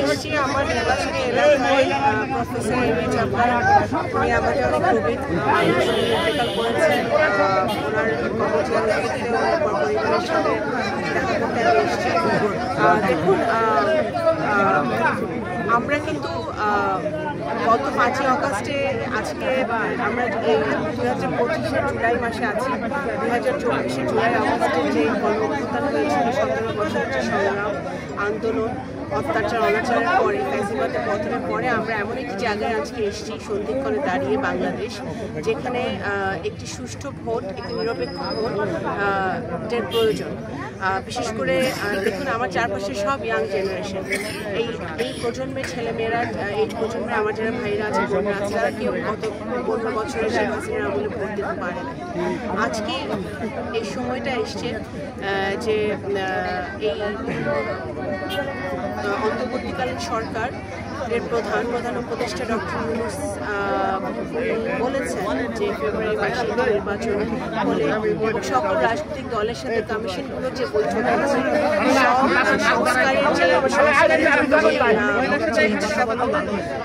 এসেছি আমার নির্বাচনী এলাকায় প্রফেসর এমএ জাফর উনি আমাকে অনেক প্রবীণ ইন্তেকাল করেছেন। ওনার পরিবারের সাথে দেখা করতে আমি এসেছি। দেখুন আমরা কিন্তু গত 5ই অগাস্টে আজকে আমরা 2025-এর জুলাই মাসে আছি। 2024-এর জুলাই আগস্টের যে গণঅভ্যুত্থান হয়েছিল 17 বছরের যে সংগ্রাম আন্দোলন অত্যাচার অনাচারের পরে ফ্যাসিবাদের পতনের পরে আমরা এমন একটি জায়গায় আজকে এসেছি সন্ধিক্ষণে দাঁড়িয়ে বাংলাদেশ, যেখানে একটি সুষ্ঠু ভোট, একটি নিরপেক্ষ ভোটের প্রয়োজন। বিশেষ করে দেখুন আমার চারপাশে সব ইয়াং জেনারেশন, এই প্রজন্মের ছেলেমেয়েরা, এই প্রজন্মে আমার যারা ভাইরা আছে বোনরা আছে তারা কেউ গত 15 বছরে শেখ হাসিনার আমলে ভোট দিতে পারে না। আজকে এই সময়টা এসছে যে এই অন্তর্বর্তীকালীন সরকার এর প্রধান উপদেষ্টা ডক্টর ইউনূস বলেছেন যে ফেব্রুয়ারি মাসে নির্বাচন হলে সকল রাজনৈতিক দলের সাথে কমিশনগুলো যে বৈঠক আছে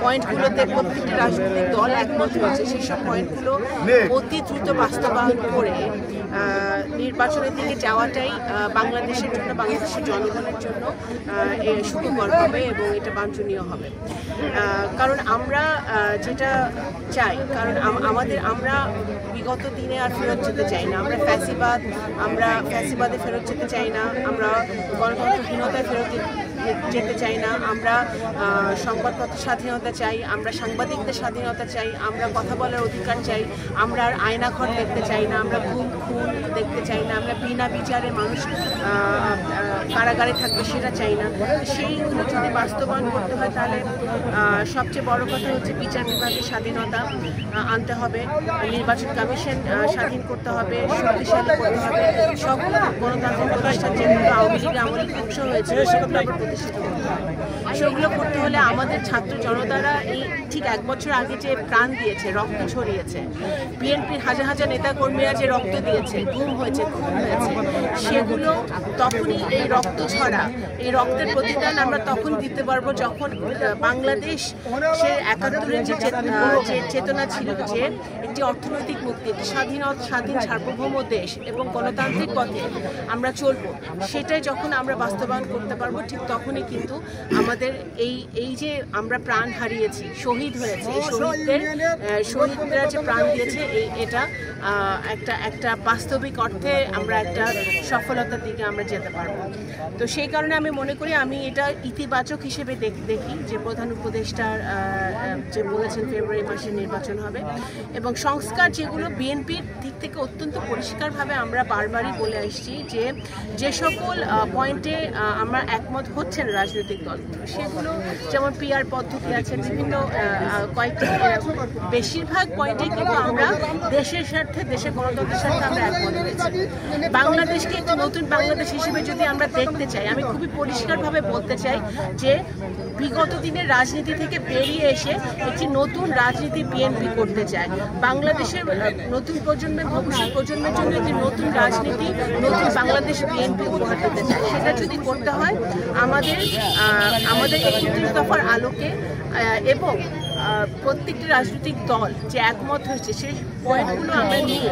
পয়েন্টগুলোতে প্রত্যেকটি রাজনৈতিক দল একমত হয়েছে, সেই সব পয়েন্টগুলো অতি দ্রুত বাস্তবায়ন করে নির্বাচনের দিকে যাওয়াটাই বাংলাদেশের জন্য, বাংলাদেশের জনগণের জন্য সুখকর হবে এবং এটা বাঞ্ছনীয় হবে। কারণ আমরা যেটা চাই, কারণ আমরা বিগত দিনে আর ফেরত যেতে চাই না, আমরা ফ্যাসিবাদে ফেরত যেতে চাই না, আমরা গণতন্ত্রহীনতায় ফেরত যেতে চাই না, আমরা সংবাদপত্র স্বাধীনতা চাই, আমরা সাংবাদিকদের স্বাধীনতা চাই, আমরা কথা বলার অধিকার চাই, আমরা আর আয়নাঘর দেখতে চাই না, আমরা খুন দেখতে চাই না, আমরা বিনা বিচারে মানুষ কারাগারে থাকবে সেটা চাই না। সেইগুলো যদি বাস্তবায়ন করতে হয় তাহলে সবচেয়ে বড় কথা হচ্ছে বিচার বিভাগের স্বাধীনতা আনতে হবে, নির্বাচন কমিশন স্বাধীন করতে হবে, শক্তিশালী করতে হবে, সব গণতান্ত্রিক প্রতিষ্ঠান যেগুলো আওয়ামী লীগের আমলে ধ্বংস হয়েছে সেগুলো আবার প্রতিষ্ঠিত করতে হবে। সেগুলো করতে হলে আমাদের ছাত্র জনতারা এই ঠিক 1 বছর আগে যে প্রাণ দিয়েছে, রক্ত ছড়িয়েছে, বিএনপির হাজার হাজার নেতাকর্মীরা যে রক্ত দিয়েছে, গুম হয়েছে, খুন হয়েছে, সেগুলো তখনই এই রক্ত ছড়া, এই রক্তের প্রতিদান আমরা তখন দিতে পারবো যখন বাংলাদেশ সে 71-এর যে চেতনা ছিল যে একটি অর্থনৈতিক মুক্তি, একটি স্বাধীন সার্বভৌম দেশ এবং গণতান্ত্রিক পথে আমরা চলবো, সেটাই যখন আমরা বাস্তবায়ন করতে পারবো ঠিক তখনই কিন্তু আমাদের এই যে আমরা প্রাণ হারিয়েছি, শহীদ হয়েছে, এই শহীদরা যে প্রাণ দিয়েছে এটা একটা বাস্তবিক অর্থে আমরা একটা সফলতার দিকে আমরা যেতে পারবো। তো সেই কারণে আমি মনে করি আমি এটা ইতিবাচক হিসেবে দেখি যে প্রধান উপদেষ্টার যে বলেছেন ফেব্রুয়ারি মাসে নির্বাচন হবে এবং সংস্কার যেগুলো বিএনপির দিক থেকে অত্যন্ত পরিষ্কারভাবে আমরা বারবারই বলে আসছি যে সকল পয়েন্টে আমরা একমত হচ্ছেন রাজনৈতিক দল, সেগুলো যেমন পিআর পদ্ধতি আছে, বিভিন্ন কয়েকটি বেশিরভাগ পয়েন্টে কিন্তু আমরা দেশের স্বার্থে, দেশের গণতন্ত্রের স্বার্থে আমরা একমত হয়েছি। বাংলাদেশকে একটি নতুন বাংলাদেশ হিসেবে যদি আমরা দেখতে চাই, আমি খুবই পরিষ্কারভাবে বলতে চাই যে বিগত দিনের রাজনীতি থেকে বেরিয়ে এসে একটি নতুন রাজনীতি বিএনপি করতে চায়। বাংলাদেশের নতুন প্রজন্মের, ভবিষ্যৎ প্রজন্মের জন্য একটি নতুন রাজনীতি, নতুন বাংলাদেশ বিএনপি উপহার দিতে চায়। সেটা যদি করতে হয় আমাদের 31 দফার আলোকে এবং প্রত্যেকটি রাজনৈতিক দল যে একমত হয়েছে সেই পয়েন্টগুলো আমরা নিয়ে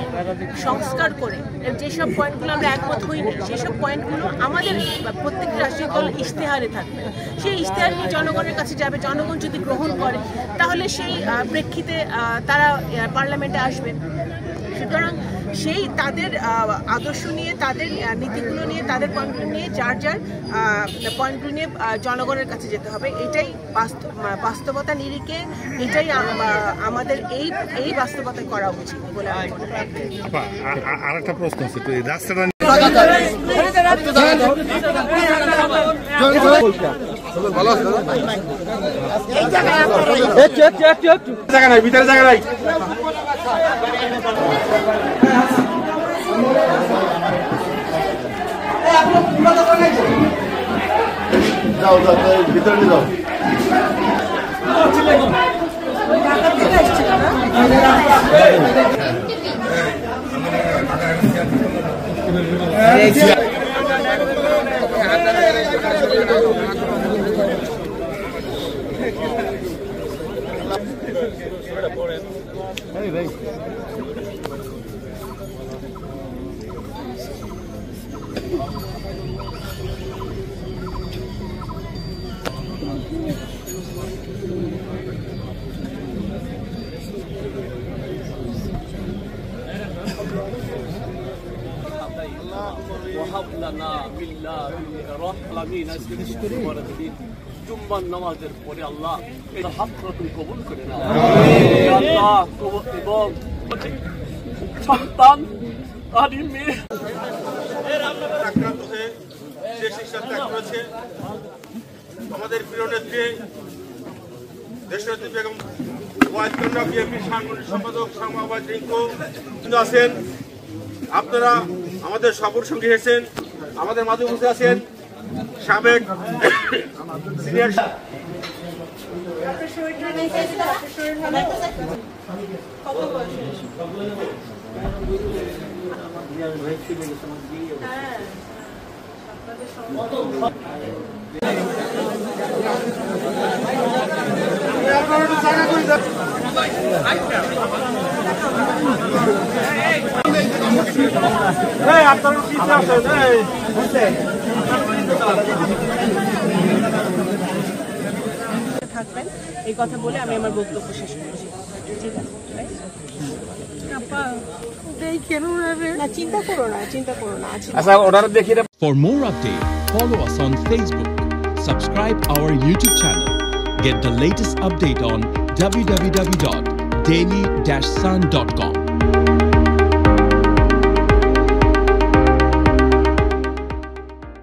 সংস্কার করে, যেসব পয়েন্টগুলো আমরা একমত হইনি সেসব পয়েন্টগুলো আমাদের প্রত্যেকটি রাজনৈতিক দল ইশতেহারে থাকবে, সেই ইশতেহার নিয়ে জনগণের কাছে যাবে। জনগণ যদি গ্রহণ করে তাহলে সেই প্রেক্ষিতে তারা পার্লামেন্টে আসবে। সুতরাং সেই তাদের আদর্শ নিয়ে, তাদের নীতিগুলো নিয়ে, তাদের পয়েন্টগুলো নিয়ে, যার পয়েন্টগুলো নিয়ে জনগণের কাছে যেতে হবে। এটাই বাস্তবতা নিরিখে, এটাই আমাদের এই বাস্তবতা করা উচিত বলে আমি মনে করি। আরেকটা প্রশ্ন আছে, তো এই রাস্তাটা জায়গা নাই, ভিতরে জায়গা নাই। যাও ভিতরে নিয়ে যাও। وهب لنا من لدنك رحمة জুম্মার নামাজের পরে আল্লাহ এই হাতটা কবুল করে নাও আল্লাহ এবং সন্তান আর মেয়ে আক্রান্ত হয়ে যে শিক্ষা ত্যাগ করেছে আমাদের প্রিয় নেত্রী দেশনেত্রী বেগম ওয়াহিদুল্লাহ বিএনপির সাংগঠনিক সম্পাদক সামাবাদ রিঙ্কু আছেন। আপনারা আমাদের সফর সঙ্গী এসেছেন, আমাদের মাঝে বসে আছেন সাবেক সিনিয়র থাকবেন এই কথা বলে আমি আমার বক্তব্য শেষ করছি। ঠিক আছে, চিন্তা করো না। For more updates, follow us on Facebook, subscribe our YouTube channel, get the latest update on www.daily-sun.com.